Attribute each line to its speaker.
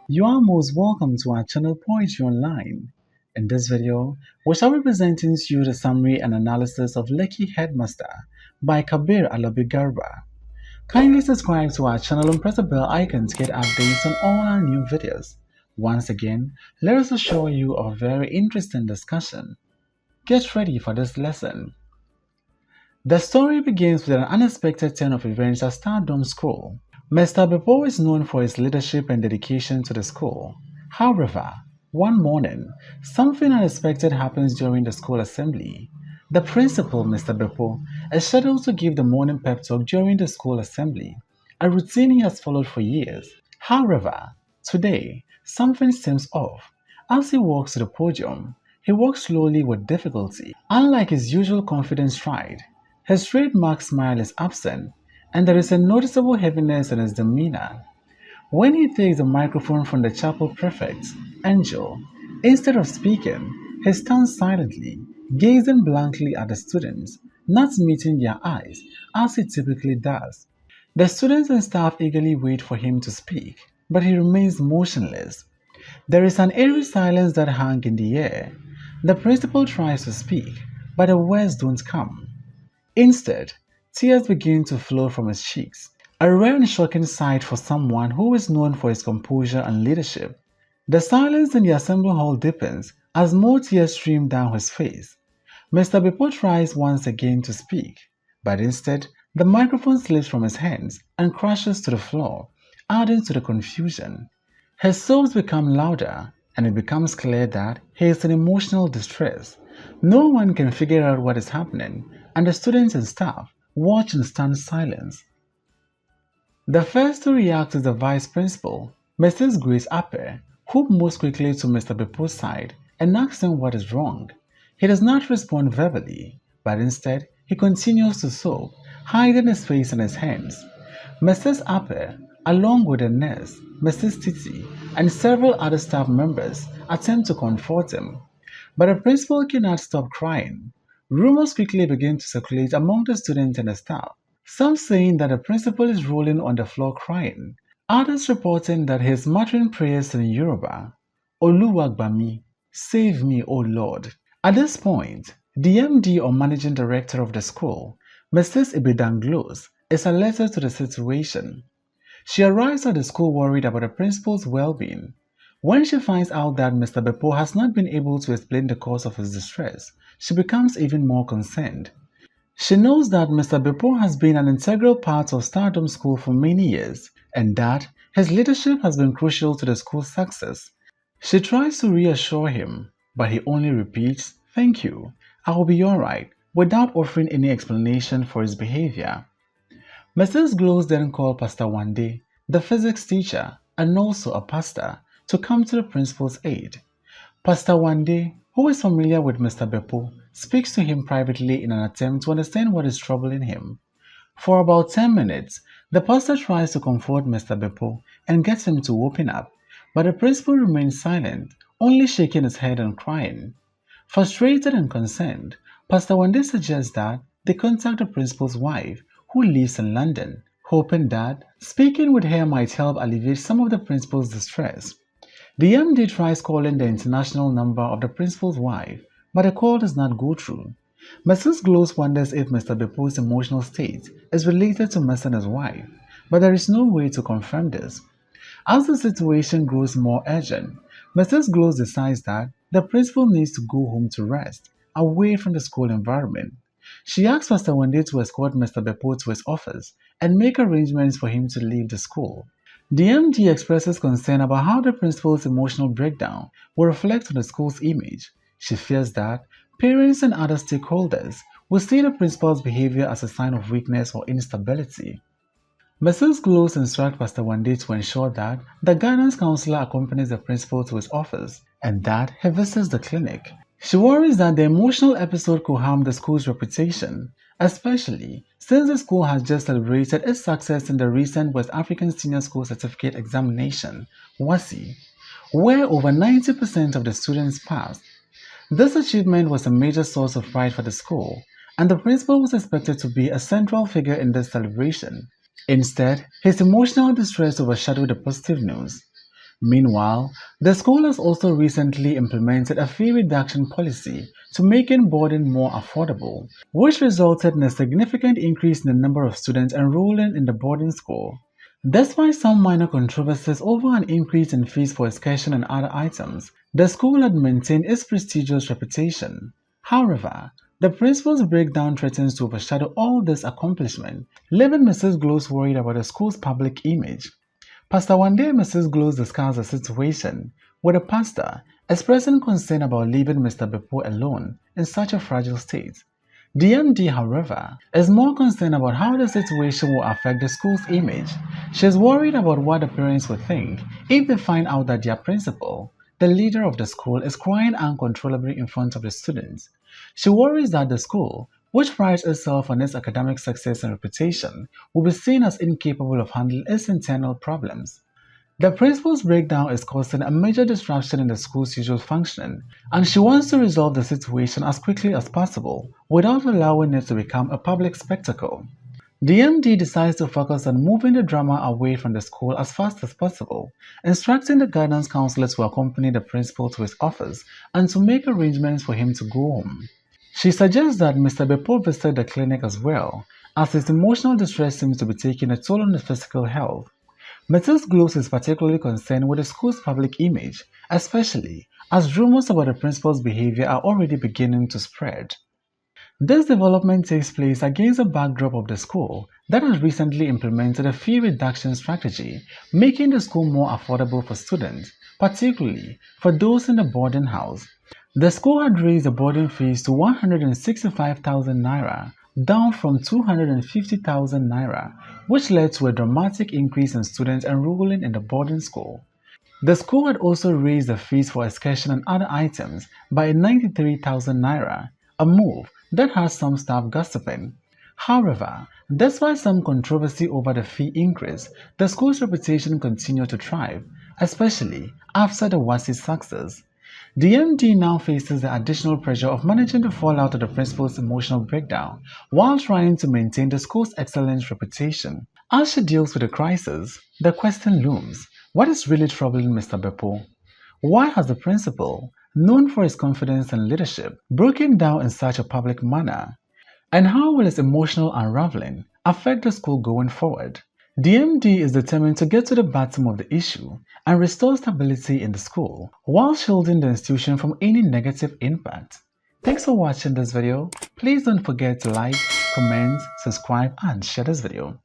Speaker 1: You are most welcome to our channel Poetry Online. In this video, we shall be presenting to you the summary and analysis of Lekki Headmaster by Kabir Alabi. Kindly subscribe to our channel and press the bell icon to get updates on all our new videos. Once again, let us assure you of a very interesting discussion. Get ready for this lesson. The story begins with an unexpected turn of events at Stardom School. Mr. Beppo is known for his leadership and dedication to the school. However, one morning, something unexpected happens during the school assembly. The principal, Mr. Beppo, is scheduled to give the morning pep talk during the school assembly, a routine he has followed for years. However, today, something seems off. As he walks to the podium, he walks slowly with difficulty. Unlike his usual confident stride, his trademark smile is absent, and there is a noticeable heaviness in his demeanor. When he takes the microphone from the chapel prefect, Angel, instead of speaking, he stands silently, gazing blankly at the students, not meeting their eyes, as he typically does. The students and staff eagerly wait for him to speak, but he remains motionless. There is an eerie silence that hangs in the air. The principal tries to speak, but the words don't come. Instead, tears begin to flow from his cheeks, a rare and shocking sight for someone who is known for his composure and leadership. The silence in the assembly hall deepens as more tears stream down his face. Mr. Beppo tries once again to speak, but instead, the microphone slips from his hands and crashes to the floor, adding to the confusion. His sobs become louder, and it becomes clear that he is in emotional distress. No one can figure out what is happening, and the students and staff watch in stunned silence. The first to react is the vice principal, Mrs. Grace Ape, who moves quickly to Mr. Beppo's side and asks him what is wrong. He does not respond verbally, but instead he continues to sob, hiding his face in his hands. Mrs. Ape, along with the nurse, Mrs. Titi, and several other staff members, attempt to comfort him, but the principal cannot stop crying. Rumors quickly begin to circulate among the students and the staff, some saying that the principal is rolling on the floor crying, others reporting that he is muttering prayers in Yoruba. Oluwagbami, save me, O Lord. At this point, the MD or managing director of the school, Mrs. Ibidanglos, is alerted to the situation. She arrives at the school worried about the principal's well-being. When she finds out that Mr. Beppo has not been able to explain the cause of his distress, she becomes even more concerned. She knows that Mr. Beppo has been an integral part of Stardom School for many years, and that his leadership has been crucial to the school's success. She tries to reassure him, but he only repeats, "Thank you, I will be alright," without offering any explanation for his behavior. Mrs. Glows then called Pastor Wande, the physics teacher and also a pastor, to come to the principal's aid. Pastor Wande, who is familiar with Mr. Beppo, speaks to him privately in an attempt to understand what is troubling him. For about 10 minutes, the pastor tries to comfort Mr. Beppo and gets him to open up, but the principal remains silent, only shaking his head and crying. Frustrated and concerned, Pastor Wande suggests that they contact the principal's wife, who lives in London, hoping that speaking with her might help alleviate some of the principal's distress. The MD tries calling the international number of the principal's wife, but the call does not go through. Mrs. Glows wonders if Mr. Beppo's emotional state is related to missing his wife, but there is no way to confirm this. As the situation grows more urgent, Mrs. Glows decides that the principal needs to go home to rest, away from the school environment. She asks Pastor Wande to escort Mr. Beppo to his office and make arrangements for him to leave the school. The MD expresses concern about how the principal's emotional breakdown will reflect on the school's image. She fears that parents and other stakeholders will see the principal's behavior as a sign of weakness or instability. Mrs. Glows instructs Pastor Wande to ensure that the guidance counselor accompanies the principal to his office and that he visits the clinic. She worries that the emotional episode could harm the school's reputation, especially since the school has just celebrated its success in the recent West African Senior School Certificate Examination, WASSCE, where over 90% of the students passed. This achievement was a major source of pride for the school, and the principal was expected to be a central figure in this celebration. Instead, his emotional distress overshadowed the positive news. Meanwhile, the school has also recently implemented a fee reduction policy to make boarding more affordable, which resulted in a significant increase in the number of students enrolling in the boarding school. Despite some minor controversies over an increase in fees for excursion and other items, the school had maintained its prestigious reputation. However, the principal's breakdown threatens to overshadow all this accomplishment, leaving Mrs. Close worried about the school's public image. Pastor one day Mrs. Close discussed the situation with the pastor, expressing concern about leaving Mr. Beppo alone in such a fragile state. The MD, however, is more concerned about how the situation will affect the school's image. She is worried about what the parents will think if they find out that their principal, the leader of the school, is crying uncontrollably in front of the students. She worries that the school, which prides itself on its academic success and reputation, will be seen as incapable of handling its internal problems. The principal's breakdown is causing a major disruption in the school's usual functioning, and she wants to resolve the situation as quickly as possible without allowing it to become a public spectacle. The MD decides to focus on moving the drama away from the school as fast as possible, instructing the guidance counselor to accompany the principal to his office and to make arrangements for him to go home. She suggests that Mr. Beppo visit the clinic as well, as his emotional distress seems to be taking a toll on his physical health. Mrs. Close is particularly concerned with the school's public image, especially as rumors about the principal's behavior are already beginning to spread. This development takes place against the backdrop of the school that has recently implemented a fee reduction strategy, making the school more affordable for students, particularly for those in the boarding house. The school had raised the boarding fees to 165,000 naira, down from 250,000 naira, which led to a dramatic increase in students enrolling in the boarding school. The school had also raised the fees for excursion and other items by 93,000 naira, a move that has some staff gossiping. However, despite some controversy over the fee increase, the school's reputation continued to thrive, especially after the WASI's success. The MD now faces the additional pressure of managing the fallout of the principal's emotional breakdown while trying to maintain the school's excellent reputation. As she deals with the crisis, the question looms: what is really troubling Mr. Beppo? Why has the principal, known for his confidence and leadership, broken down in such a public manner? And how will his emotional unraveling affect the school going forward? The MD is determined to get to the bottom of the issue and restore stability in the school while shielding the institution from any negative impact. Thanks for watching this video. Please don't forget to like, comment, subscribe, and share this video.